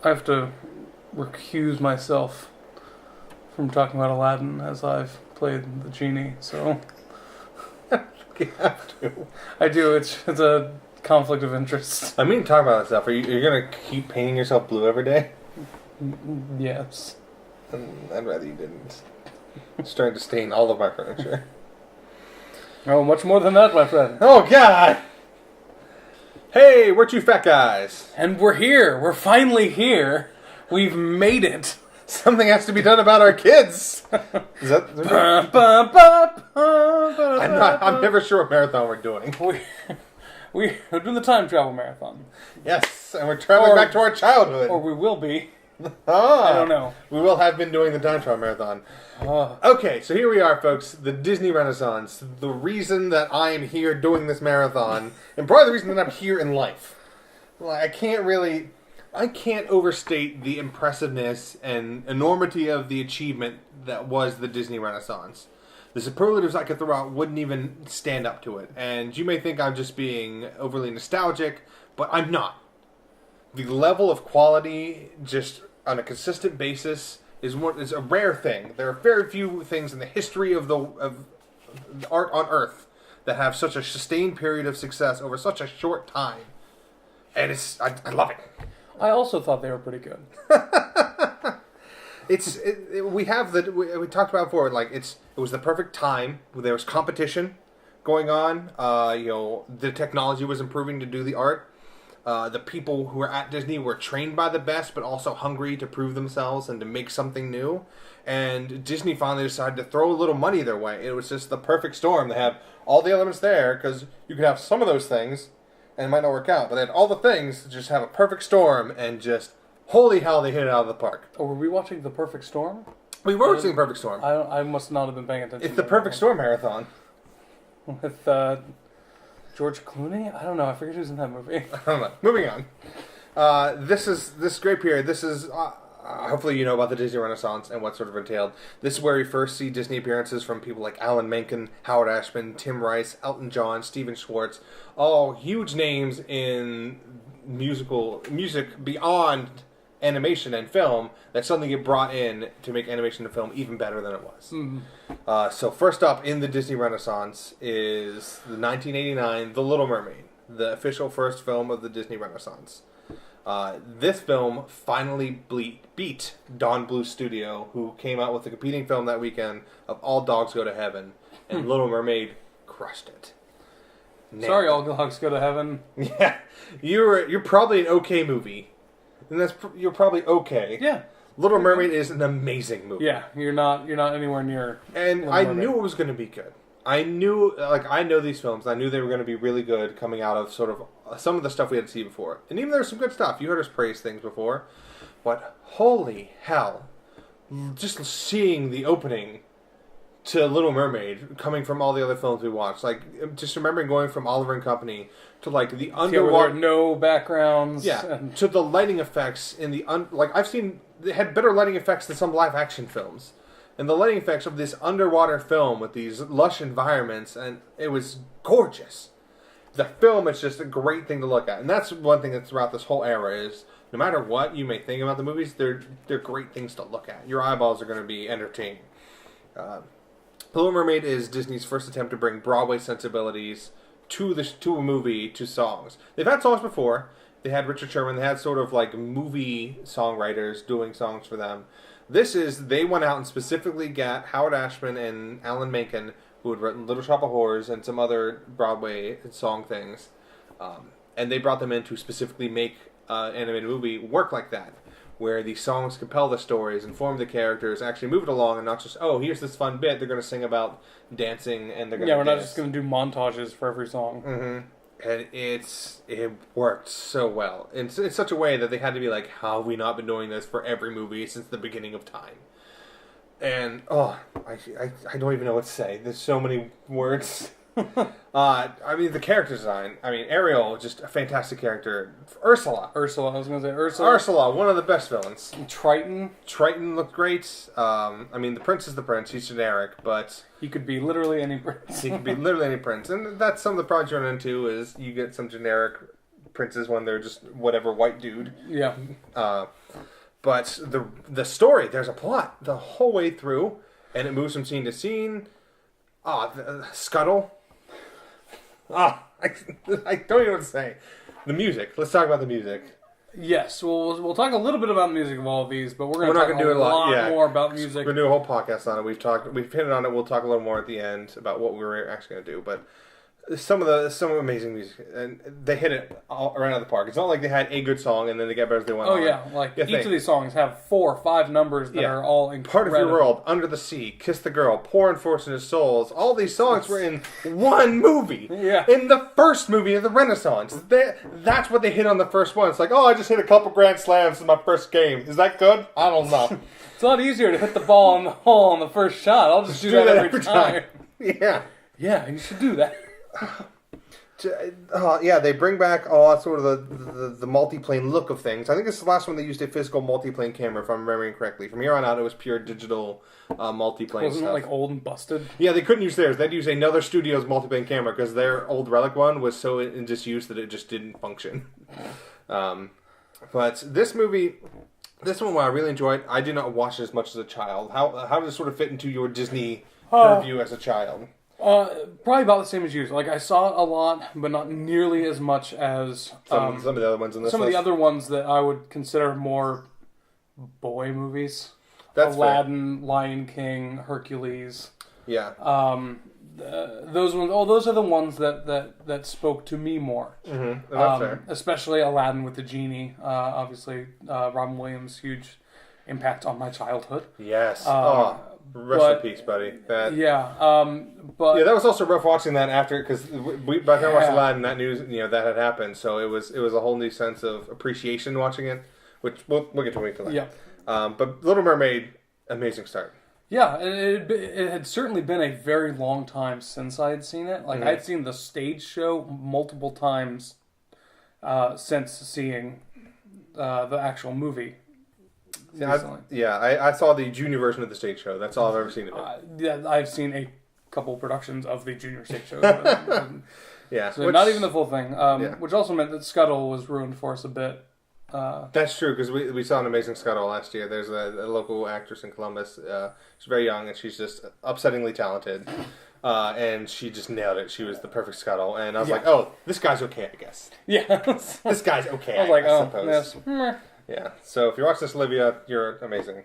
I have to recuse myself from talking about Aladdin as I've played the genie, so You have to. I do. It's a conflict of interest. I mean, talk about that stuff. Are you gonna keep painting yourself blue every day? Yes. I'd rather you didn't. It's starting to stain all of my furniture. Oh, much more than that, my friend. Oh, God! Hey, we're two fat guys. And we're here. We're finally here. We've made it. Something has to be done about our kids. Is that... I'm never sure what marathon we're doing. We're doing the time travel marathon. Yes, and we're traveling back to our childhood. Or we will be. I don't know. We will have been doing the time travel marathon. Okay, so here we are, folks. The Disney Renaissance. The reason that I am here doing this marathon, and probably the reason that I'm here in life. Like, I can't overstate the impressiveness and enormity of the achievement that was the Disney Renaissance. The superlatives I could throw out wouldn't even stand up to it. And you may think I'm just being overly nostalgic, but I'm not. The level of quality, just on a consistent basis, is a rare thing. There are very few things in the history of art on Earth that have such a sustained period of success over such a short time. And I love it. I also thought they were pretty good. We talked about before. Like it was the perfect time. There was competition going on. The technology was improving to do the art. The people who were at Disney were trained by the best, but also hungry to prove themselves and to make something new. And Disney finally decided to throw a little money their way. It was just the perfect storm. They have all the elements there, because you could have some of those things, and it might not work out. But they had all the things to just have a perfect storm, and just, holy hell, they hit it out of the park. Oh, were we watching The Perfect Storm? We were watching The Perfect Storm. I must not have been paying attention. It's the Perfect Storm marathon. With George Clooney? I don't know. I forget who's in that movie. I don't know. Moving on. This great period. This is hopefully you know about the Disney Renaissance and what sort of entailed. This is where we first see Disney appearances from people like Alan Menken, Howard Ashman, Tim Rice, Elton John, Stephen Schwartz, all huge names in music beyond animation and film that suddenly get brought in to make animation and film even better than it was. Mm-hmm. So first up in the Disney Renaissance is the 1989 The Little Mermaid, the official first film of the Disney Renaissance. This film finally beat Don Bluth Studio, who came out with the competing film that weekend of All Dogs Go to Heaven, and Little Mermaid crushed it. Sorry, All Dogs Go to Heaven. Yeah, you're probably an okay movie. And you're probably okay. Yeah. Little Mermaid is an amazing movie. Yeah, you're not anywhere near. And I knew it was going to be good. I know these films. I knew they were going to be really good coming out of sort of some of the stuff we had seen before. And even there was some good stuff. You heard us praise things before. But holy hell, just seeing the opening to Little Mermaid coming from all the other films we watched. Like, just remembering going from Oliver and Company to, like, the underwater... There were no backgrounds. Yeah, to the lighting effects in the... I've seen... They had better lighting effects than some live-action films. And the lighting effects of this underwater film with these lush environments, and it was gorgeous. The film is just a great thing to look at. And that's one thing that's throughout this whole era is, no matter what you may think about the movies, they're great things to look at. Your eyeballs are going to be entertained. Little Mermaid is Disney's first attempt to bring Broadway sensibilities to a movie, to songs. They've had songs before. They had Richard Sherman. They had sort of like movie songwriters doing songs for them. They went out and specifically got Howard Ashman and Alan Menken, who had written Little Shop of Horrors and some other Broadway song things, and they brought them in to specifically make an animated movie work like that, where the songs compel the stories, inform the characters, actually move it along, and not just, oh, here's this fun bit, they're going to sing about dancing, and they're going to Yeah, we're not just going to do montages for every song. Mm-hmm. And it worked so well. In such a way that they had to be like, how have we not been doing this for every movie since the beginning of time? And, I don't even know what to say. There's so many words. The character design. Ariel, just a fantastic character. Ursula, I was going to say Ursula. Ursula, one of the best villains. Triton looked great. The prince is the prince. He's generic, but... He could be literally any prince. He could be literally any prince. And that's some of the problems you run into is you get some generic princes when they're just whatever white dude. Yeah. But the story, there's a plot the whole way through, and it moves from scene to scene. Scuttle. I don't even know what to say. The music. Let's talk about the music. Yes, we'll talk a little bit about the music of all of these, but we're not going to do talk a lot more about music. We're going to do a whole podcast on it. We've hit on it. We'll talk a little more at the end about what we were actually going to do, but some amazing music, and they hit it all around the park. It's not like they had a good song and then they got better as they went on. Oh yeah, like each of these songs have 4 or 5 numbers that are all incredible. Part of Your World, Under the Sea, Kiss the Girl, Poor Unfortunate Souls. All these songs were in one movie. Yeah. In the first movie of the Renaissance. That's what they hit on the first one. It's like, I just hit a couple grand slams in my first game. Is that good? I don't know. It's a lot easier to hit the ball in the hole on the first shot. I'll just do that every time. Yeah. Yeah, you should do that. They bring back sort of the multiplane look of things. I think this is the last one they used a physical multiplane camera, if I'm remembering correctly. From here on out, it was pure digital multiplane Wasn't stuff. it like old and busted? Yeah, they couldn't use theirs. They'd use another studio's multiplane camera because their old Relic one was so in disuse that it just didn't function. But this movie, this one I really enjoyed. I did not watch it as much as a child. How does it sort of fit into your Disney purview as a child? Probably about the same as you. Like, I saw it a lot, but not nearly as much as some of the other ones in this list. of the other ones that I would consider more boy movies. That's Aladdin, fair. Lion King, Hercules. Yeah. Those ones. Those are the ones that spoke to me more. Mm-hmm. That's fair. Especially Aladdin with the genie. Obviously, Robin Williams, huge impact on my childhood. Yes. Rest in peace, buddy. But that was also rough watching that after, because by the time I watched Aladdin, that news, that had happened. So it was a whole new sense of appreciation watching it, which we'll get to wait for that. Yeah. But Little Mermaid, amazing start. Yeah, it had certainly been a very long time since I had seen it. Like, I'd seen the stage show multiple times since seeing the actual movie. I saw the junior version of the stage show. That's all I've ever seen of it. I've seen a couple productions of the junior stage show. Yeah. So not even the full thing. Which also meant that Scuttle was ruined for us a bit. That's true, because we saw an amazing Scuttle last year. There's a local actress in Columbus. She's very young, and she's just upsettingly talented. And she just nailed it. She was the perfect Scuttle. And I was like, this guy's okay, I guess. Yeah. This guy's okay, I suppose. Yes. Yeah, so if you watch this, Olivia, you're amazing.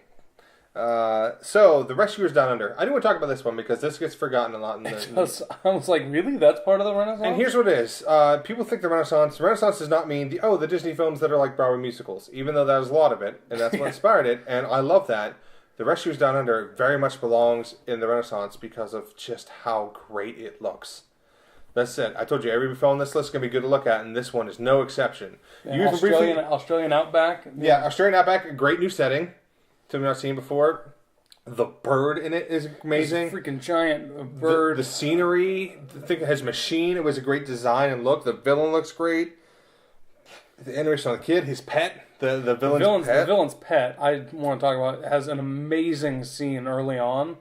So, The Rescuers Down Under. I do want to talk about this one because this gets forgotten a lot. I was like, really? That's part of the Renaissance? And here's what it is. People think the Renaissance does not mean the Disney films that are like Broadway musicals, even though that was a lot of it, and that's what inspired it, and I love that. The Rescuers Down Under very much belongs in the Renaissance because of just how great it looks. That's it. I told you, every film on this list is going to be good to look at, and this one is no exception. Australian Outback. Yeah, Australian Outback, a great new setting. Something I've not seen before. The bird in it is amazing. It's a freaking giant bird. The scenery, his machine, it was a great design and look. The villain looks great. The animation on the kid, his pet, the villain's pet. The villain's pet, I want to talk about, has an amazing scene early on.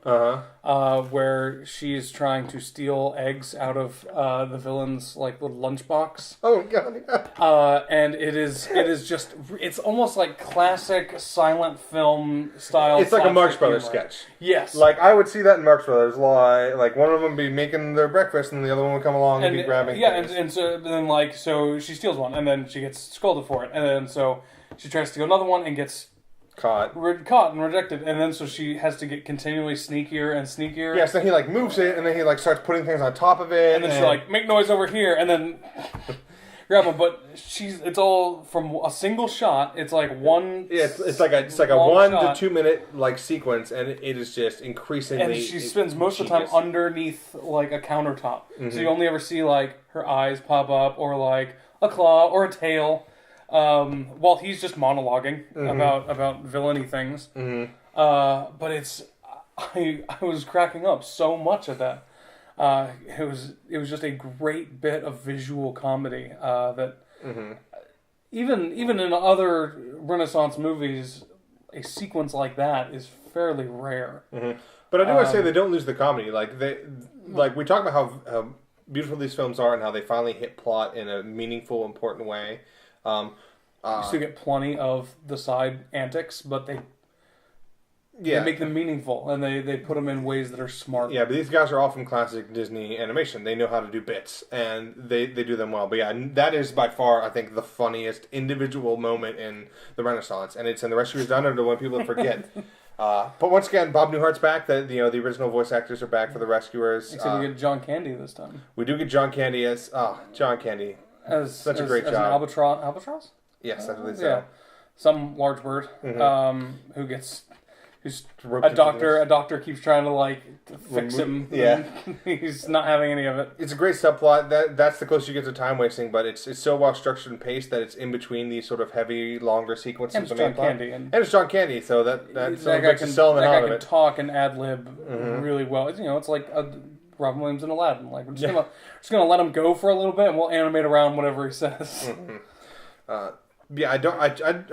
Where she's trying to steal eggs out of the villain's little lunchbox. Oh god! Yeah. And it is just, it's almost like classic silent film style. It's like a Marx Brothers sketch. Yes. Like I would see that in Marx Brothers. Like one of them would be making their breakfast, and the other one would come along and be grabbing. Yeah, and so then so she steals one, and then she gets scolded for it, and then so she tries to steal another one and gets caught and rejected, and then so she has to get continually sneakier and sneakier. Yeah, so he moves it, and then he starts putting things on top of it, and then she's make noise over here, and then grab them. But it's all from a single shot. It's like one. Yeah, it's like a 1 to 2 minute sequence, and it is just increasingly. And she spends most of the time underneath a countertop, so you only ever see her eyes pop up or a claw or a tail. While he's just monologuing about villainy things. But I was cracking up so much at that. It was just a great bit of visual comedy that even in other Renaissance movies, a sequence like that is fairly rare. But I do want to say they don't lose the comedy. We talk about how beautiful these films are and how they finally hit plot in a meaningful, important way. You still get plenty of the side antics, but they make them meaningful, and they put them in ways that are smart. Yeah, but these guys are all from classic Disney animation. They know how to do bits, and they do them well. But yeah, that is by far, I think, the funniest individual moment in the Renaissance, and it's in The Rescuers Down Under, the one people forget. But once again, Bob Newhart's back. The original voice actors are back for the Rescuers. Except we get John Candy this time. We do get John Candy as John Candy. Such a great job. An albatross? Yes, I believe so. Yeah, some large bird who's a doctor. A doctor keeps trying to fix him. Yeah, he's not having any of it. It's a great subplot. That's the closest you get to time wasting, but it's so well structured and paced that it's in between these sort of heavy, longer sequences. And it's John Candy, and it's John Candy, so that guy can talk and ad lib really well. It's like Robin Williams and Aladdin. Like we're just gonna let him go for a little bit, and we'll animate around whatever he says. Yeah, I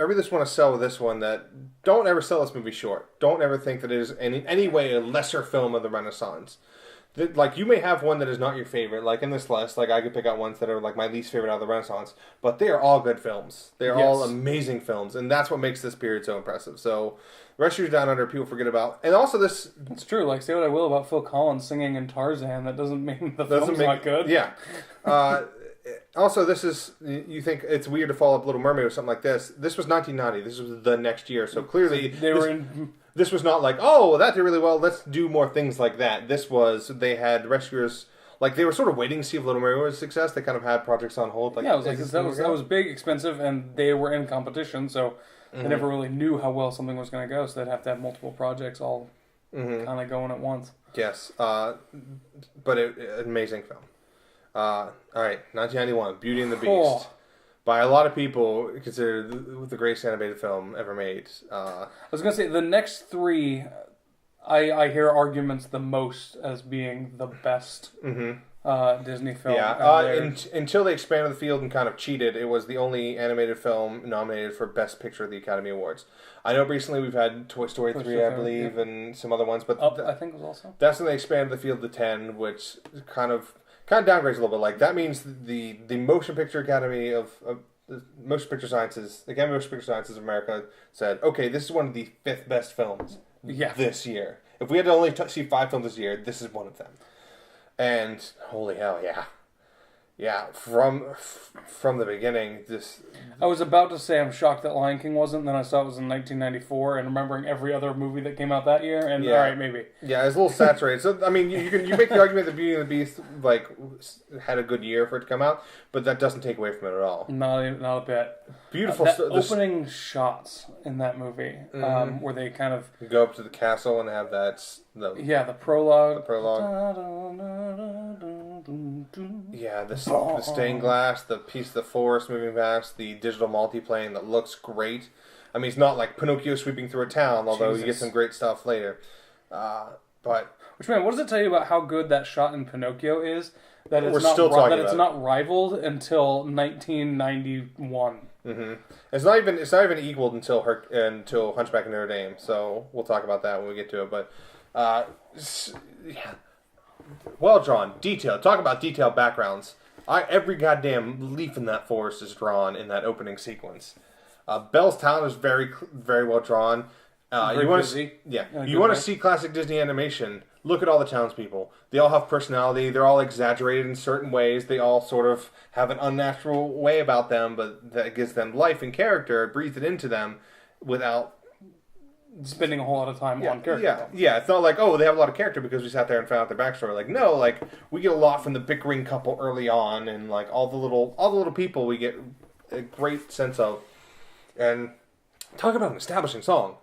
really just want to sell this one that don't ever sell this movie short. Don't ever think that it is in any way a lesser film of the Renaissance. You may have one that is not your favorite, like in this list. Like I could pick out ones that are like my least favorite out of the Renaissance, but they are all good films. They are all amazing films, and that's what makes this period so impressive. So, Rescuers Down Under, people forget about, and also this. It's true. Like say what I will about Phil Collins singing in Tarzan, that doesn't mean the film's not good. Yeah. Also, this is, you think it's weird to follow up Little Mermaid or something like this. This was 1990. This was the next year. So clearly, this was not like, oh, that did really well. Let's do more things like that. They had Rescuers, they were sort of waiting to see if Little Mermaid was a success. They kind of had projects on hold. It was that was big, expensive, and they were in competition. So they never really knew how well something was going to go. So they'd have to have multiple projects all kind of going at once. Yes. But an amazing film. All right, 1991, Beauty and the Beast. By a lot of people, considered the greatest animated film ever made. I was going to say, the next three, I hear arguments the most as being the best Disney film. Yeah, until they expanded the field and kind of cheated, it was the only animated film nominated for Best Picture at the Academy Awards. I know recently we've had Toy Story 3, I believe, and some other ones, but I think it was also. That's when they expanded the field to 10, which kind of downgrades a little bit. That means the Motion Picture Academy of the Motion Picture Sciences, the Academy of Motion Picture Sciences of America said, okay, this is one of the 5th best films this year. If we had to only see 5 films this year, this is one of them. And holy hell, yeah. Yeah, from the beginning, this... I was about to say I'm shocked that Lion King wasn't, and then I saw it was in 1994, and remembering every other movie that came out that year, and alright, maybe. Yeah, it's a little saturated. So, I mean, you make the argument that Beauty and the Beast, had a good year for it to come out, but that doesn't take away from it at all. Not a bit. Beautiful. Opening shots in that movie, where they kind of... go up to the castle and have that... the prologue. The prologue. Yeah, the stained glass, the piece of the forest moving past, the digital multiplane that looks great. I mean, it's not like Pinocchio sweeping through a town, although you get some great stuff later. But what does it tell you about how good that shot in Pinocchio is? That it's not rivaled until 1991. Mm-hmm. It's not even equaled until Hunchback of Notre Dame. So we'll talk about that when we get to it. But well drawn, detailed. Talk about detailed backgrounds. Every goddamn leaf in that forest is drawn in that opening sequence. Belle's town is very, very well drawn. You want to see classic Disney animation? Look at all the townspeople. They all have personality. They're all exaggerated in certain ways. They all sort of have an unnatural way about them, but that gives them life and character, breathed it into them without spending a whole lot of time on character. Yeah. It's not like, oh, they have a lot of character because we sat there and found out their backstory. Like, no, we get a lot from the bickering couple early on, and all the little people we get a great sense of. And talk about an establishing song.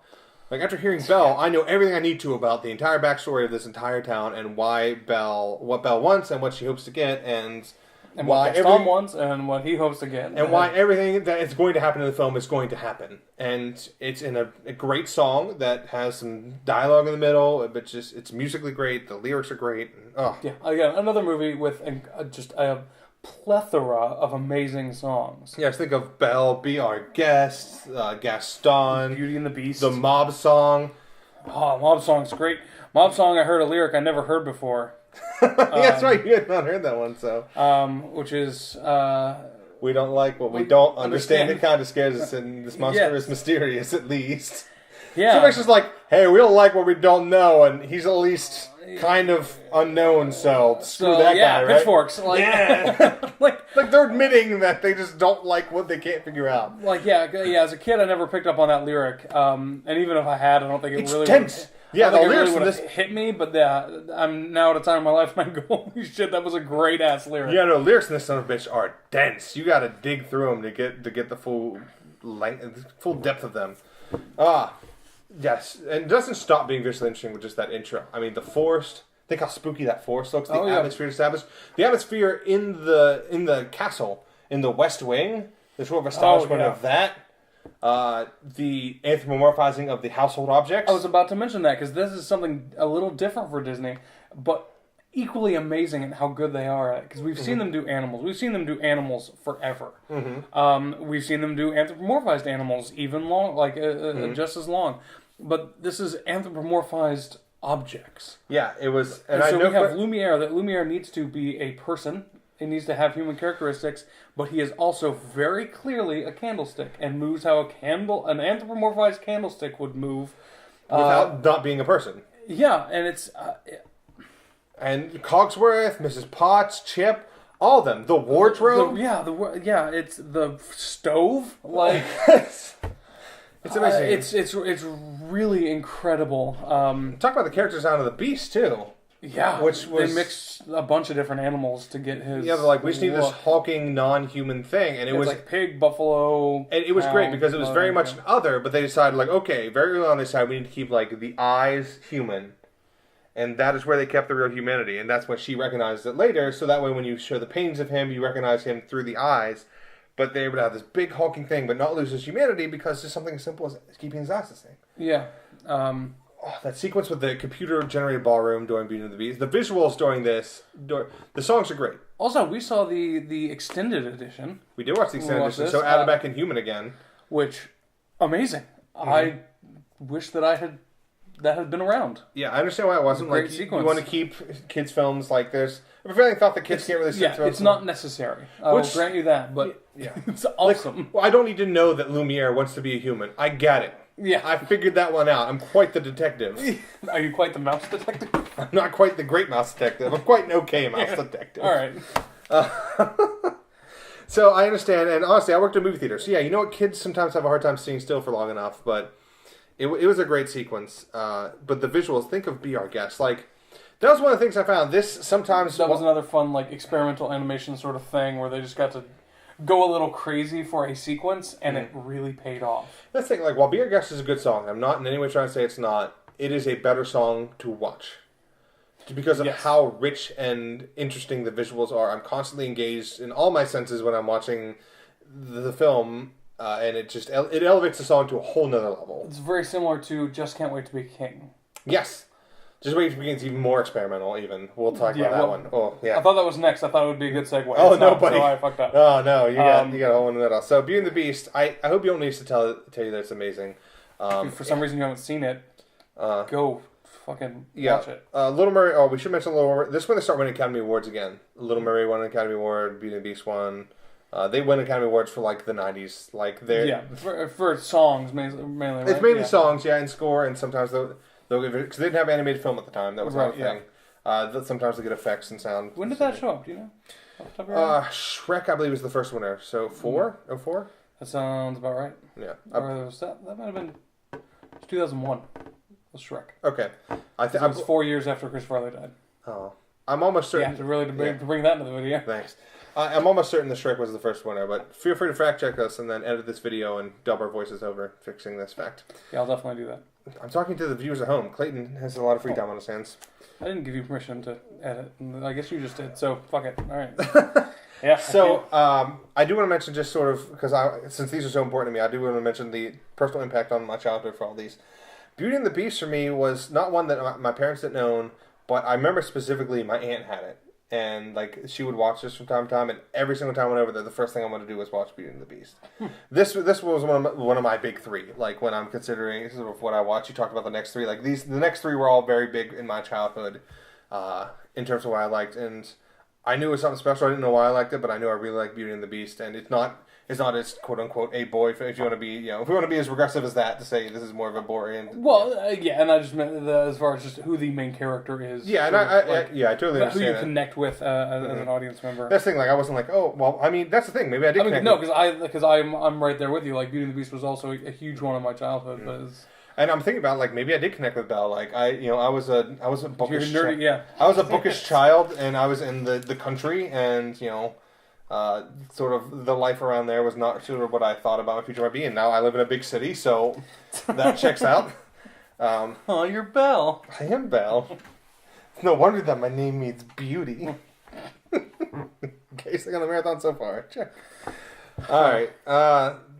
After hearing Belle, I know everything I need to about the entire backstory of this entire town and what Belle wants and what she hopes to get, and why Tom wants and what he hopes to get, and why everything that is going to happen in the film is going to happen. And it's in a great song that has some dialogue in the middle, but it's musically great. The lyrics are great. Yeah, again, another movie with just a plethora of amazing songs. Yes, think of Belle, Be Our Guest, Gaston, Beauty and the Beast, the Mob Song. Oh, Mob Song's great. Mob Song, I heard a lyric I never heard before. That's right. You had not heard that one, so. Which is we don't like what we don't understand. It kind of scares us, and this monster is mysterious, at least. Yeah. So it's just like, hey, we don't like what we don't know, and he's at least kind of unknown, so screw that guy, right? Pitchforks. Like they're admitting that they just don't like what they can't figure out. As a kid, I never picked up on that lyric, and even if I had, I don't think it's really tense. The lyrics would have hit me, but I'm now at a time in my life when I go, holy shit, that was a great ass lyric. Yeah, no, lyrics in this son of a bitch are dense. You got to dig through them to get the full length, full depth of them. Yes, and it doesn't stop being visually interesting with just that intro. I mean, the forest. Think how spooky that forest looks. The atmosphere established. The atmosphere in the castle in the West Wing. The sort of establishment of that. The anthropomorphizing of the household objects. I was about to mention that because this is something a little different for Disney, but equally amazing in how good they are at it. Because we've seen them do animals. We've seen them do animals forever. We've seen them do anthropomorphized animals even just as long. But this is anthropomorphized objects. Yeah, it was. And so we have Lumiere. That Lumiere needs to be a person. It needs to have human characteristics, but he is also very clearly a candlestick and moves how an anthropomorphized candlestick would move. Without not being a person. Yeah, and it's... and Cogsworth, Mrs. Potts, Chip, all of them. The wardrobe. It's the stove. Like... It's amazing. It's really incredible. Talk about the character design of the Beast, too. Yeah, they mixed a bunch of different animals to get his. Yeah, but we just need this hulking, non-human thing, and it was like pig, buffalo. And it was great because it was very much an other, but they decided okay, very early on they decided we need to keep the eyes human, and that is where they kept the real humanity, and that's when she recognized it later. So that way, when you show the paintings of him, you recognize him through the eyes. But they would have this big hulking thing, but not lose his humanity because just something as simple as keeping his eyes the same. Yeah. That sequence with the computer-generated ballroom during Beauty and the Beast. The visuals during this... the songs are great. Also, we saw the extended edition. We did watch the extended edition, so added back in human again. Which, amazing. I wish that had been around. Yeah, I understand why it wasn't. Great sequence. You want to keep kids' films like this. I really thought the kids can't really sit through it's not necessary. I'll grant you that, but it's awesome. I don't need to know that Lumiere wants to be a human. I get it. Yeah. I figured that one out. I'm quite the detective. Are you quite the mouse detective? I'm not quite the great mouse detective. I'm quite an okay mouse detective. All right. So I understand, and honestly, I worked in a movie theater. So you know what? Kids sometimes have a hard time staying still for long enough, but it was a great sequence. But the visuals, think of Be Our Guest. That was one of the things I found. This sometimes... That was another fun, experimental animation sort of thing where they just got to go a little crazy for a sequence, and it really paid off. Let's think, while Be Our Guest is a good song, I'm not in any way trying to say it's not, it is a better song to watch. Because of how rich and interesting the visuals are. I'm constantly engaged in all my senses when I'm watching the film, and it elevates the song to a whole nother level. It's very similar to Just Can't Wait to Be King. Yes. Just Wait to Be King is even more experimental, even. We'll talk about that one. Oh, yeah. I thought that was next. I thought it would be a good segue. Oh, no, buddy. So I fucked up. Oh, no. You got a whole nother. So, Beauty and the Beast, I hope you don't need to tell you that it's amazing. If for some reason you haven't seen it, go fucking watch it. Little Mermaid, we should mention Little Mermaid. This is when they start winning Academy Awards again. Little Mermaid won an Academy Award, Beauty and the Beast won. They win Academy Awards for the 90s. For songs mainly. Right? It's mainly songs, and score, and sometimes they'll give it, because they didn't have animated film at the time. That was not a thing. Sometimes they get effects and sound. When did that show up? Do you know? Shrek, I believe, was the first winner. So 04? That sounds about right. Yeah. That might have been 2001. Was Shrek. Okay. It was 4 years after Chris Farley died. Oh. I'm almost certain. Yeah, to bring that into the video. Thanks. I'm almost certain the Shrek was the first winner, but feel free to fact check us and then edit this video and dub our voices over fixing this fact. Yeah, I'll definitely do that. I'm talking to the viewers at home. Clayton has a lot of free time on his hands. I didn't give you permission to edit. I guess you just did, so fuck it. All right. Yeah. So, I do want to mention just sort of, because since these are so important to me, I do want to mention the personal impact on my childhood for all these. Beauty and the Beast for me was not one that my parents didn't own, but I remember specifically my aunt had it. And she would watch this from time to time, and every single time I went over there, the first thing I wanted to do was watch Beauty and the Beast. This was one of my big three. When I'm considering sort of what I watch, you talked about the next three. The next three were all very big in my childhood. in terms of why I liked. And I knew it was something special. I didn't know why I liked it, but I knew I really liked Beauty and the Beast. And it's not as quote unquote a boy film. If you want to be, if we want to be as regressive as that, to say this is more of a boy. And well, and I just meant as far as just who the main character is. Yeah, and I totally understand who you connect with as an audience member. That's the thing. Like, I wasn't like, oh, well, I mean, that's the thing. Maybe I did. No, because I'm right there with you. Like, Beauty and the Beast was also a huge one in my childhood, but. And I'm thinking about, like, maybe I did connect with Belle. Like, I was a bookish I was a bookish child, and I was in the country, and sort of the life around there was not sort of what I thought about my future might be. And now I live in a big city, so that checks out. Oh, you're Belle. I am Belle. It's no wonder that my name means beauty. Casing on the marathon so far. Check. All right.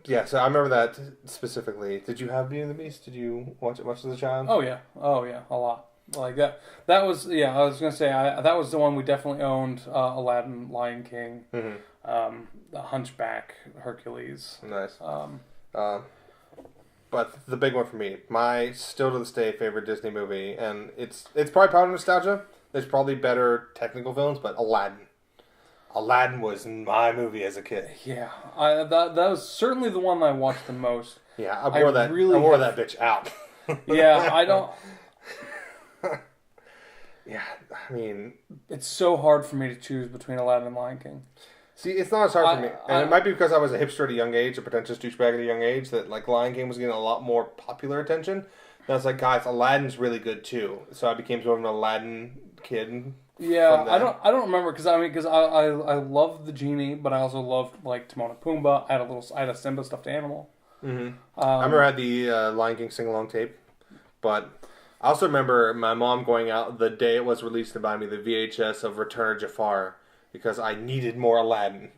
Yeah, so I remember that specifically. Did you have Beauty and the Beast? Did you watch it much as a child? Oh yeah, a lot. Like that. That was I was gonna say that was the one we definitely owned. Aladdin, Lion King, The Hunchback, Hercules. Nice. But the big one for me, my still to this day favorite Disney movie, and it's probably part of nostalgia. There's probably better technical films, but Aladdin. Aladdin was my movie as a kid. Yeah, that was certainly the one I watched the most. Yeah, I wore that bitch out. Yeah, I don't. Yeah, I mean, it's so hard for me to choose between Aladdin and Lion King. See, it's not as hard for me, and it might be because I was a hipster at a young age, a pretentious douchebag at a young age, that like Lion King was getting a lot more popular attention. And I was like, guys, Aladdin's really good too. So I became sort of an Aladdin kid. Yeah, I don't remember because I loved the genie, but I also loved like Timon and Pumbaa. I had a Simba stuffed animal. Mm-hmm. I remember I had the Lion King sing along tape, but I also remember my mom going out the day it was released to buy me the VHS of Return of Jafar because I needed more Aladdin.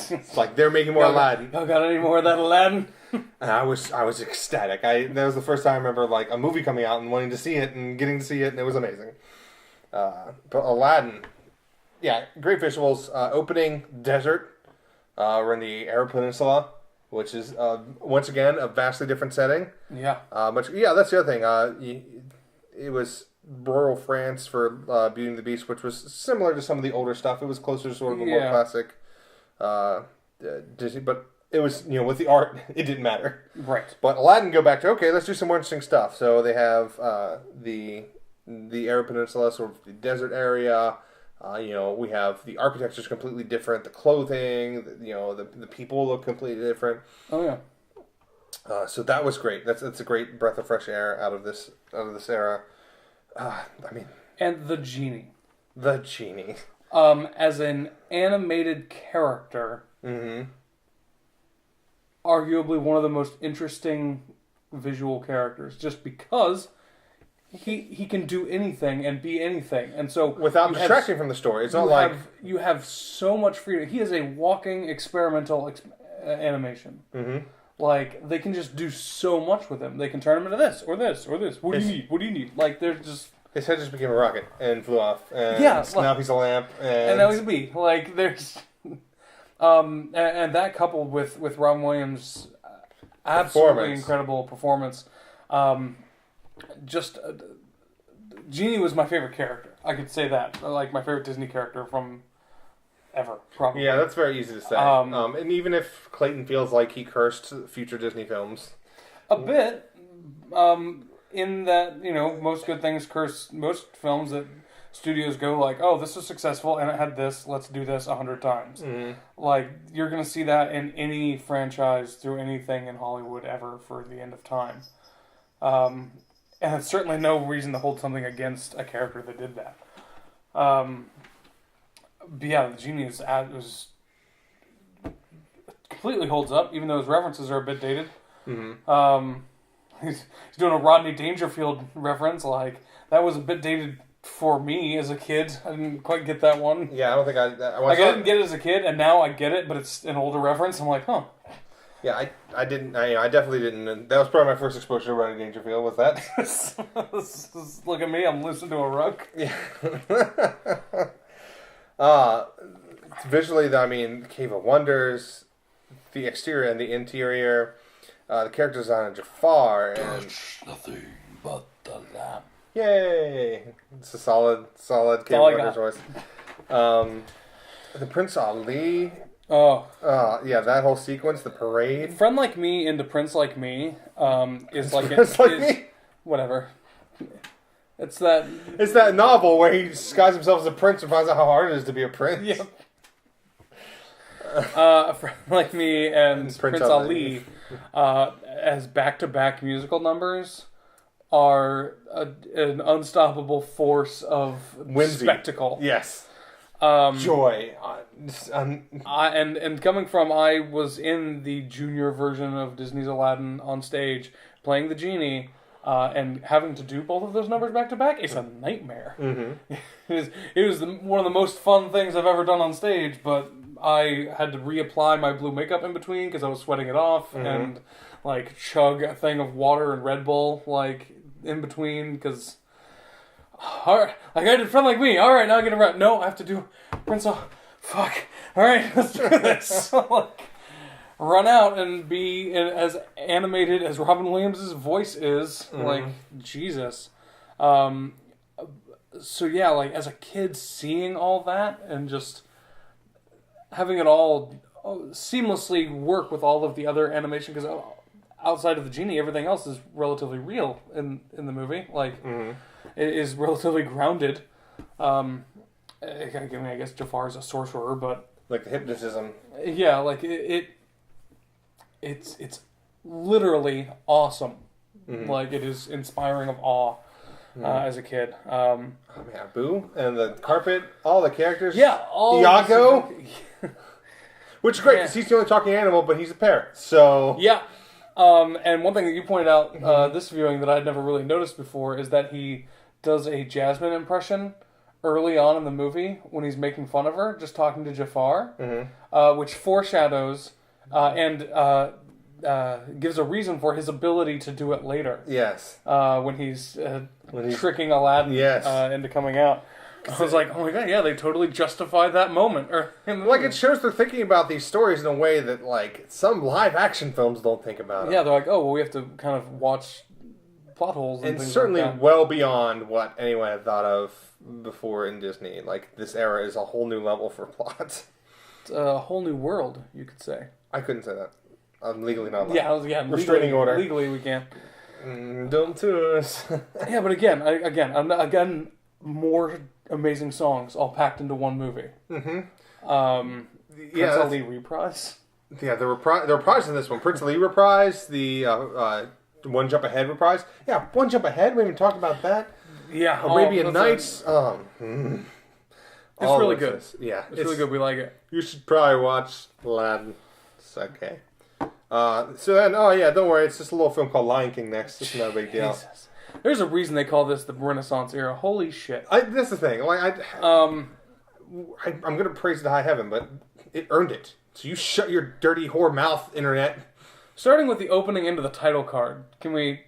It's like they're making more Aladdin. Y'all got any more of that Aladdin? And I was ecstatic. That was the first time I remember like a movie coming out and wanting to see it and getting to see it, and it was amazing. But Aladdin, yeah, great visuals. Opening desert. We're in the Arab Peninsula, which is once again a vastly different setting. Yeah. That's the other thing. It was rural France for Beauty and the Beast, which was similar to some of the older stuff. It was closer to sort of a more classic Disney, but it was with the art, it didn't matter. Right. But Aladdin, go back to let's do some more interesting stuff. So they have the Arab Peninsula, sort of the desert area. We have the architecture's completely different. The clothing, the people look completely different. Oh yeah. So that was great. That's a great breath of fresh air out of this era. And the genie. The genie. As an animated character, arguably one of the most interesting visual characters, just because he can do anything and be anything, and so without distracting from the story. It's not like you have so much freedom. He is a walking experimental animation. Mm-hmm. Like they can just do so much with him. They can turn him into this or this or this. What do you need? What do you need? Like they're just. His head just became a rocket and flew off. And now he's a lamp. And now he's a bee. Like there's, and that coupled with Robin Williams' absolutely incredible performance. Genie was my favorite character. I could say that. Like my favorite Disney character from ever, probably. Yeah, that's very easy to say. And even if Clayton feels like he cursed future Disney films. A bit. In that, most good things curse most films that studios go like, oh, this is successful and it had this, let's do this 100 times. Mm-hmm. Like, you're going to see that in any franchise through anything in Hollywood ever for the end of time. And it's certainly no reason to hold something against a character that did that. But yeah, the genie was completely holds up, even though his references are a bit dated. Mm-hmm. He's doing a Rodney Dangerfield reference. Like, that was a bit dated for me as a kid. I didn't quite get that one. Yeah, I don't think I didn't get it as a kid, and now I get it, but it's an older reference. I'm like, huh. Yeah, I didn't. I definitely didn't. That was probably my first exposure to Rodney Dangerfield. Was that? Look at me, I'm loosened to a rug. Yeah. Visually, Cave of Wonders, the exterior and the interior. The character design of Jafar and nothing but the lamp. Yay! It's a solid Kate Walker's voice. The Prince Ali. Oh. Yeah, that whole sequence, the parade. Friend Like Me into Prince Like Me is like Me? Whatever. It's that novel where he disguises himself as a prince and finds out how hard it is to be a prince. Yep. Friend Like Me and Prince Ali as back-to-back musical numbers are an unstoppable force of spectacle. Yes. Joy. And coming from, I was in the junior version of Disney's Aladdin on stage playing the genie, and having to do both of those numbers back to back is a nightmare. Mm-hmm. It was one of the most fun things I've ever done on stage, but I had to reapply my blue makeup in between because I was sweating it off, and like chug a thing of water and Red Bull like in between because. Alright, like I did Friend Like Me. Alright, now I get around. No, I have to do Prince. Fuck. Alright, let's do this. Like, run out and be as animated as Robin Williams' voice is. Like, Jesus. So yeah, like as a kid seeing all that and just having it all seamlessly work with all of the other animation, because outside of the genie, everything else is relatively real in the movie. Like, it is relatively grounded. I guess Jafar's a sorcerer, but like the hypnotism. Yeah, like it's literally awesome. Like it is inspiring of awe as a kid. Oh man, Boo and the carpet, all the characters. Yeah, all Iago. Which is great because he's the only talking animal, but he's a parrot. So yeah. And one thing that you pointed out this viewing that I'd never really noticed before is that he does a Jasmine impression early on in the movie when he's making fun of her, just talking to Jafar, which foreshadows and gives a reason for his ability to do it later. Yes. When he's tricking Aladdin into coming out. I was like, oh my god, yeah, they totally justified that moment. Like, it shows they're thinking about these stories in a way that, like, some live-action films don't think about it. Yeah, they're like, oh, well, we have to kind of watch plot holes and things certainly like that. Well beyond what anyone had thought of before in Disney. Like, this era is a whole new level for plot. It's a whole new world, you could say. I couldn't say that. I'm legally not allowed. Yeah, restraining order. Legally, we can. Don't do us. Yeah, but again, more amazing songs all packed into one movie. Prince Ali reprise. Yeah, the reprise in this one. Prince Ali reprise, the One Jump Ahead reprise. Yeah, One Jump Ahead. We haven't talked about that. Yeah, Arabian Nights. It's really good. Yeah, it's really good. We like it. You should probably watch Aladdin. It's okay. So then, don't worry. It's just a little film call Lion King next. It's not a big deal. Jesus. There's a reason they call this the Renaissance era. Holy shit! That's the thing. Like, I'm gonna praise it to high heaven, but it earned it. So you shut your dirty whore mouth, internet. Starting with the opening into the title card, can we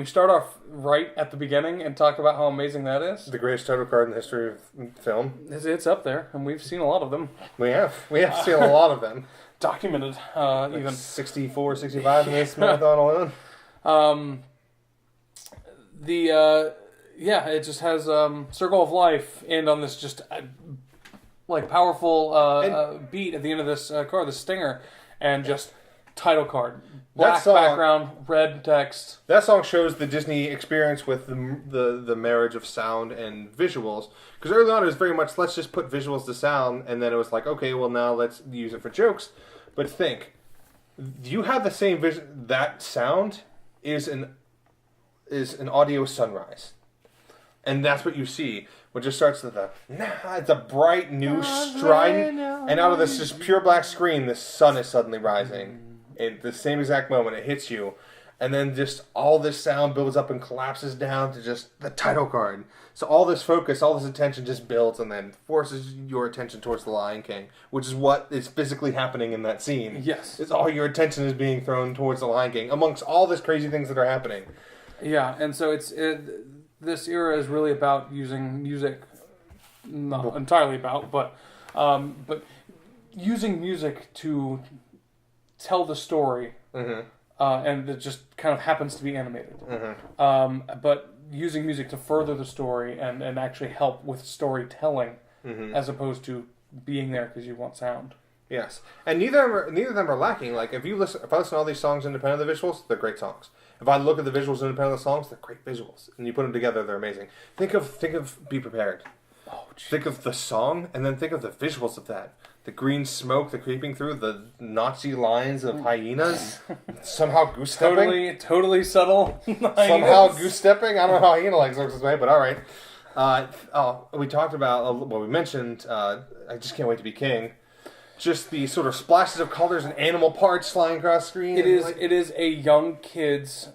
start off right at the beginning and talk about how amazing that is? The greatest title card in the history of film. It's up there, and we've seen a lot of them. We have seen a lot of them. Documented, like even 64, 65 in this marathon alone. It just has Circle of Life and on this just like powerful beat at the end of this card, the stinger, and just title card, black background, red text. That song shows the Disney experience with the marriage of sound and visuals. Because early on it was very much, let's just put visuals to sound, and then it was like, okay, well now let's use it for jokes. But think, you have the same vision. That sound is an audio sunrise, and that's what you see. When it just starts with it's a bright new strident, and out of this just pure black screen, the sun is suddenly rising. At the same exact moment, it hits you, and then just all this sound builds up and collapses down to just the title card. So all this focus, all this attention just builds and then forces your attention towards the Lion King, which is what is physically happening in that scene. Yes. It's all your attention is being thrown towards the Lion King, amongst all these crazy things that are happening. Yeah, and so this era is really about using music, not entirely about, but using music to tell the story, and it just kind of happens to be animated. But using music to further the story and actually help with storytelling, as opposed to being there because you want sound. Yes, and neither of them are lacking. Like if I listen to all these songs independent of the visuals, they're great songs. If I look at the visuals independent of the songs, they're great visuals, and you put them together, they're amazing. Think of Be Prepared. Oh, geez. Think of the song, and then think of the visuals of that. The green smoke, the creeping through, the Nazi lines of hyenas, somehow goose stepping. Totally subtle. Somehow goose stepping. I don't know how hyena legs looks this way, but all right. We talked about. Well, we mentioned. I just can't wait to be king. Just the sort of splashes of colors and animal parts flying across screen. It is a young kid's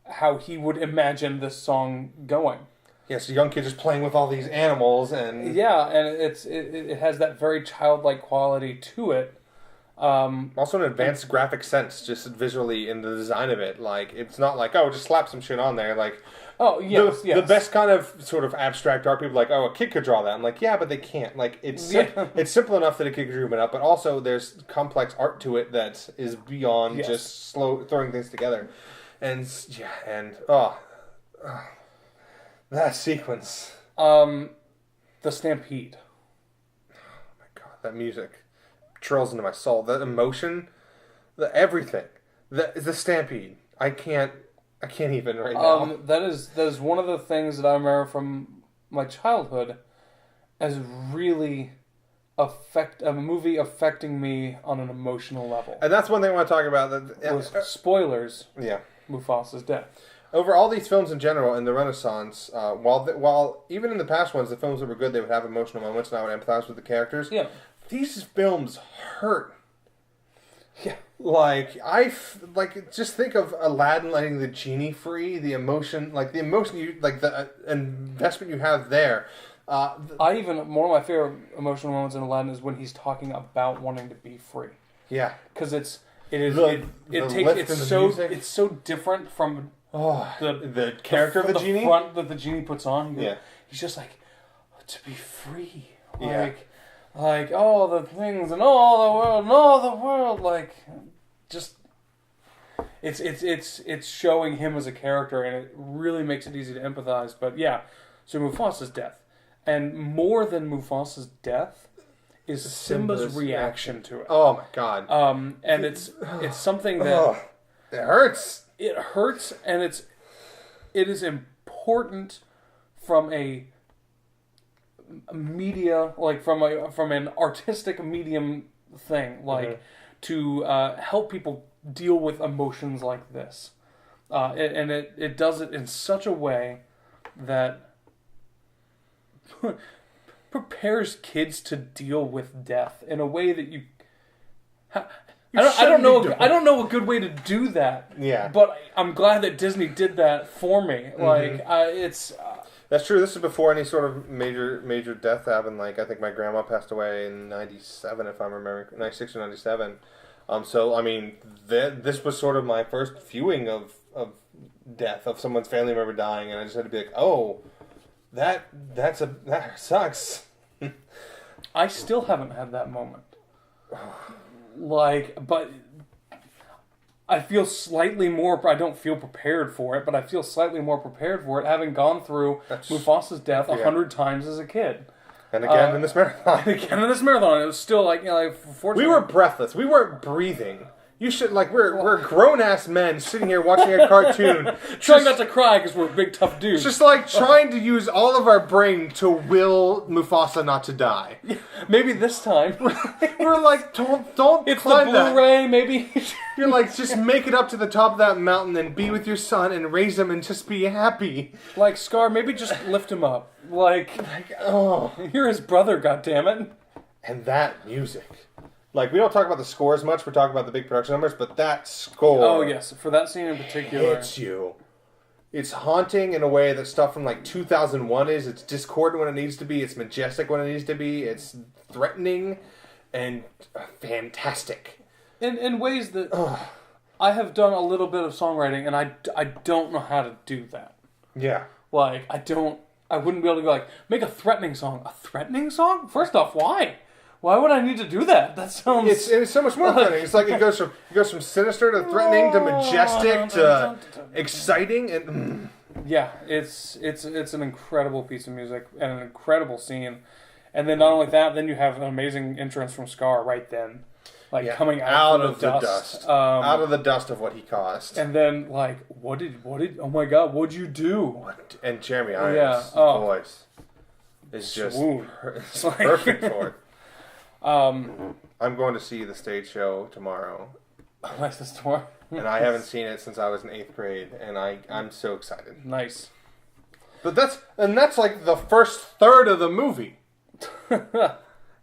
how he would imagine this song going. Yes, a young kid just playing with all these animals and it has that very childlike quality to it. Also an advanced graphic sense, just visually in the design of it. Like it's not like just slap some shit on there. Like the best kind of sort of abstract art people are like a kid could draw that. I'm like but they can't. Like it's simple enough that a kid could drew it up, but also there's complex art to it that is beyond just slow throwing things together. And that sequence. The Stampede. Oh my god, that music trills into my soul. The emotion, everything. The Stampede. I can't even right now. That is one of the things that I remember from my childhood as really a movie affecting me on an emotional level. And that's one thing I want to talk about. Spoilers. Yeah. Mufasa's death. Over all these films in general in the Renaissance, while even in the past ones, the films that were good, they would have emotional moments and I would empathize with the characters. Yeah. These films hurt. Yeah. Just think of Aladdin letting the genie free, the emotion you, the investment you have there. One of my favorite emotional moments in Aladdin is when he's talking about wanting to be free. Yeah. Because it's so different from the character of the genie? The front that the genie puts on. Yeah. He's just like, to be free. Like all the things and all the world. Like, just... It's showing him as a character, and it really makes it easy to empathize. But yeah, so Mufasa's death. And more than Mufasa's death is Simba's reaction to it. Oh my god. And it's something that... it hurts. It hurts, and it is important from a media, like from an artistic medium thing, like to help people deal with emotions like this. And it does it in such a way that prepares kids to deal with death in a way that I don't know a good way to do that. Yeah. But I'm glad that Disney did that for me. Like it's. That's true. This is before any sort of major death happened. Like I think my grandma passed away in '97, if I'm remembering, '96 or '97. So I mean, this was sort of my first viewing of death of someone's family member dying, and I just had to be like, oh, that sucks. I still haven't had that moment. But I feel slightly more... I don't feel prepared for it, but I feel slightly more prepared for it, having gone through Mufasa's death 100 times as a kid. And again in this marathon. It was still fortunately... We were breathless. We weren't breathing. You should, we're grown-ass men sitting here watching a cartoon. Trying not to cry because we're big, tough dudes. Just trying to use all of our brain to will Mufasa not to die. Maybe this time. We're like, don't it's climb the Blu-ray, maybe. You're like, just make it up to the top of that mountain and be with your son and raise him and just be happy. Like, Scar, maybe just lift him up. You're his brother, goddammit. And that music. We don't talk about the score as much. We're talking about the big production numbers, but that score... Oh, yes. For that scene in particular... hits you. It's haunting in a way that stuff from, 2001 is. It's discordant when it needs to be. It's majestic when it needs to be. It's threatening and fantastic. In ways that... I have done a little bit of songwriting, and I don't know how to do that. Yeah. I wouldn't be able to go, make a threatening song. A threatening song? First off, why? Why would I need to do that? That sounds... It's so much more threatening. It's it goes from sinister to threatening to majestic to exciting and... Yeah, it's an incredible piece of music and an incredible scene. And then not only that, then you have an amazing entrance from Scar right then. Like coming out of the dust. Out of the dust of what he caused. And then like, what did, oh my God, what'd you do? What? And Jeremy Irons' voice is just it's perfect for it. I'm going to see the stage show tomorrow. Nice, this tomorrow. And I haven't seen it since I was in 8th grade, and I'm so excited. Nice. But that's like the first third of the movie.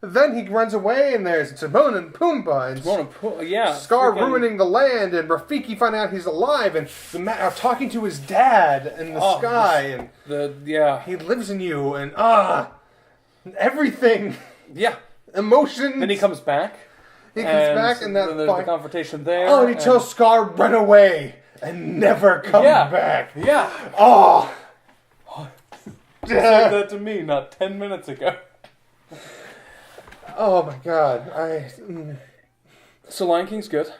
Then he runs away, and there's Timon and Pumbaa, and Scar ruining the land, and Rafiki finding out he's alive, and talking to his dad in the sky, and he lives in you, and everything. Yeah. Emotion. Then he comes back. He comes back, and then there's the confrontation there. Oh, and he tells Scar, run away, and never come back. Yeah. Oh. You said that to me not 10 minutes ago. Oh my God! So Lion King's good.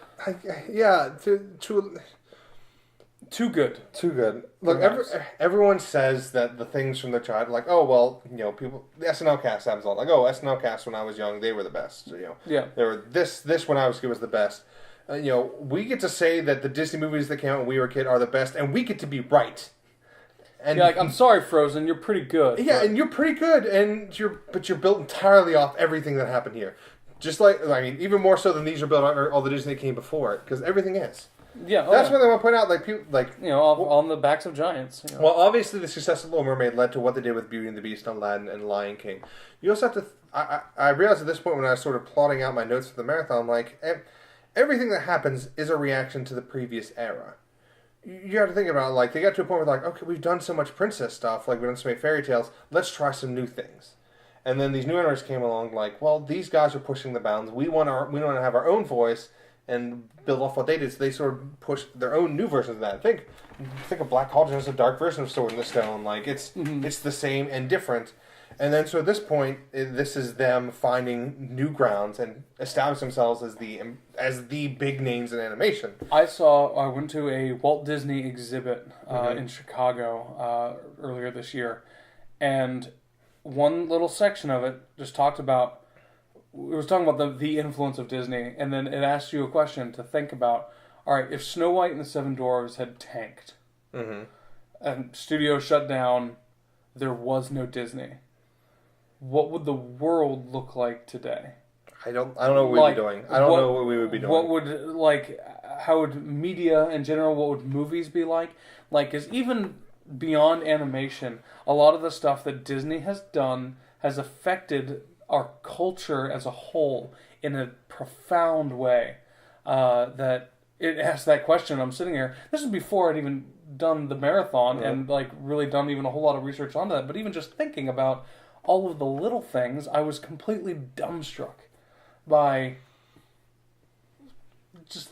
Too good. Too good. Look, everyone says that the things from their child, like, oh well, people. The SNL cast happens a lot. Like, oh, SNL cast when I was young, they were the best. So, they were this when I was kid was the best. We get to say that the Disney movies that came out when we were a kid are the best, and we get to be right. And you're like, I'm sorry, Frozen, you're pretty good. Yeah, and you're pretty good, but you're built entirely off everything that happened here. Just like, even more so than these are built on all the Disney that came before it, because everything is. Yeah, that's what I want to point out. Like people, on the backs of giants. Well, obviously, the success of Little Mermaid led to what they did with Beauty and the Beast, Aladdin, and Lion King. You also have to. I realized at this point when I was sort of plotting out my notes for the marathon, like everything that happens is a reaction to the previous era. You have to think about it, like, they got to a point where, like, okay, we've done so much princess stuff, like, we've done so many fairy tales, let's try some new things. And then these new animators came along, like, well, these guys are pushing the bounds, we want to have our own voice and build off what they did, so they sort of pushed their own new versions of that. Think of Black Cauldron as a dark version of Sword in the Stone, like, it's the same and different. And then, so at this point, this is them finding new grounds and establish themselves as the big names in animation. I went to a Walt Disney exhibit in Chicago earlier this year, and one little section of it just talked about, it was talking about the influence of Disney, and then it asked you a question to think about. All right, if Snow White and the Seven Dwarfs had tanked, and studio shut down, there was no Disney, what would the world look like today? I don't know what we'd be doing. I don't know what we would be doing. What would, how would media in general, what would movies be like? Like, is even beyond animation, a lot of the stuff that Disney has done has affected our culture as a whole in a profound way. That it asks that question. I'm sitting here. This is before I'd even done the marathon and really done even a whole lot of research on that. But even just thinking about all of the little things, I was completely dumbstruck by just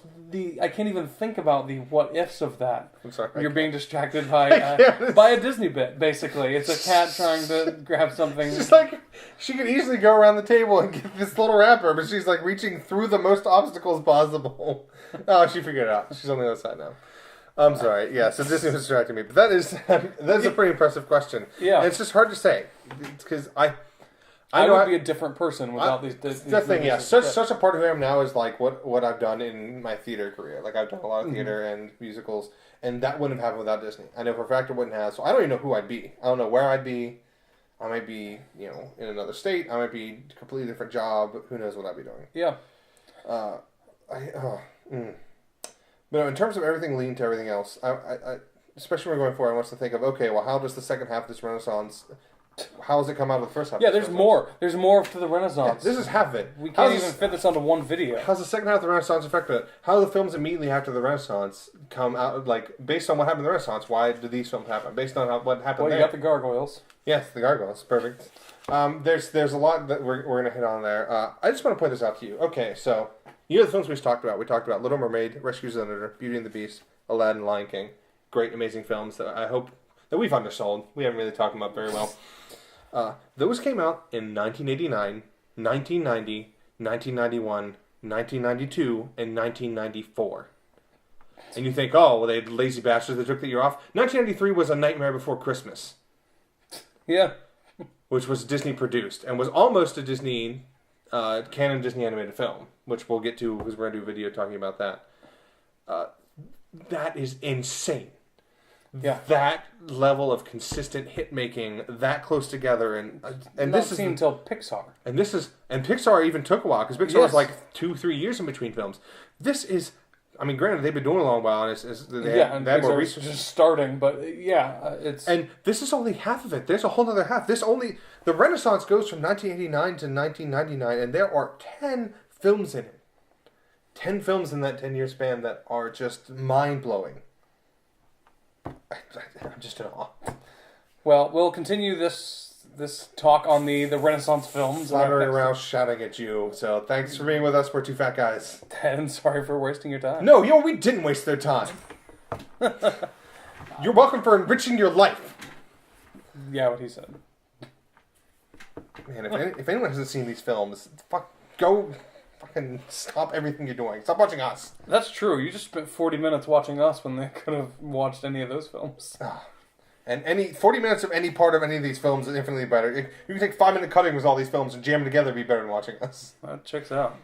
I can't even think about the what ifs of that. I'm sorry. You're being distracted by a Disney bit, basically. It's a cat trying to grab something. It's just like, she could easily go around the table and get this little wrapper, but she's like reaching through the most obstacles possible. Oh, she figured it out. She's on the other side now. I'm sorry. Yeah, so Disney was distracting me. But that is a pretty impressive question. Yeah. And it's just hard to say. Because I would be a different person without these That's the thing, yeah. Such a part of who I am now is like what I've done in my theater career. Like, I've done a lot of theater and musicals, and that wouldn't have happened without Disney. I know for a fact it wouldn't have. So I don't even know who I'd be. I don't know where I'd be. I might be, in another state. I might be a completely different job. Who knows what I'd be doing. Yeah. But in terms of everything leading to everything else, I especially when we're going forward, I want us to think of, okay, well, how does the second half of this Renaissance, how does it come out of the first half? Yeah, there's more. There's more to the Renaissance. Yeah, this is half of it. We can't even fit this onto one video. How's the second half of the Renaissance affected it? How do the films immediately after the Renaissance come out, like, based on what happened in the Renaissance, why did these films happen? Based on what happened there. You got the gargoyles. Yes, the gargoyles. Perfect. There's a lot that we're going to hit on there. I just want to point this out to you. Okay, so, the films we talked about. We talked about Little Mermaid, Rescue Senator, Beauty and the Beast, Aladdin, Lion King. Great, amazing films that I hope that we've undersold. We haven't really talked about very well. Those came out in 1989, 1990, 1991, 1992, and 1994. And you think, oh, well, they lazy bastards, they took the year off. 1993 was A Nightmare Before Christmas. Yeah. Which was Disney produced and was almost a Disney, canon Disney animated film, which we'll get to because we're going to do a video talking about that. That is insane. Yeah. That level of consistent hit making, that close together, and this isn't until Pixar. And Pixar even took a while because Pixar was like 2-3 years in between films. This is, I mean, granted they've been doing it a long while, and they had more research. Just starting, but it's and this is only half of it. There's a whole other half. The Renaissance goes from 1989 to 1999, and there are 10 films in it. 10 films in that 10-year span that are just mind blowing. I'm just in awe. Well, we'll continue this talk on the Renaissance films. Flattering around, shouting at you. So thanks for being with us. We're two fat guys. And sorry for wasting your time. No, we didn't waste their time. You're welcome for enriching your life. Yeah, what he said. Man, if anyone hasn't seen these films, go fucking stop everything you're doing. Stop watching us. That's true. You just spent 40 minutes watching us when they could have watched any of those films. And 40 minutes of any part of any of these films is infinitely better. You can take 5-minute cuttings with all these films and jam them together and be better than watching us. That checks out.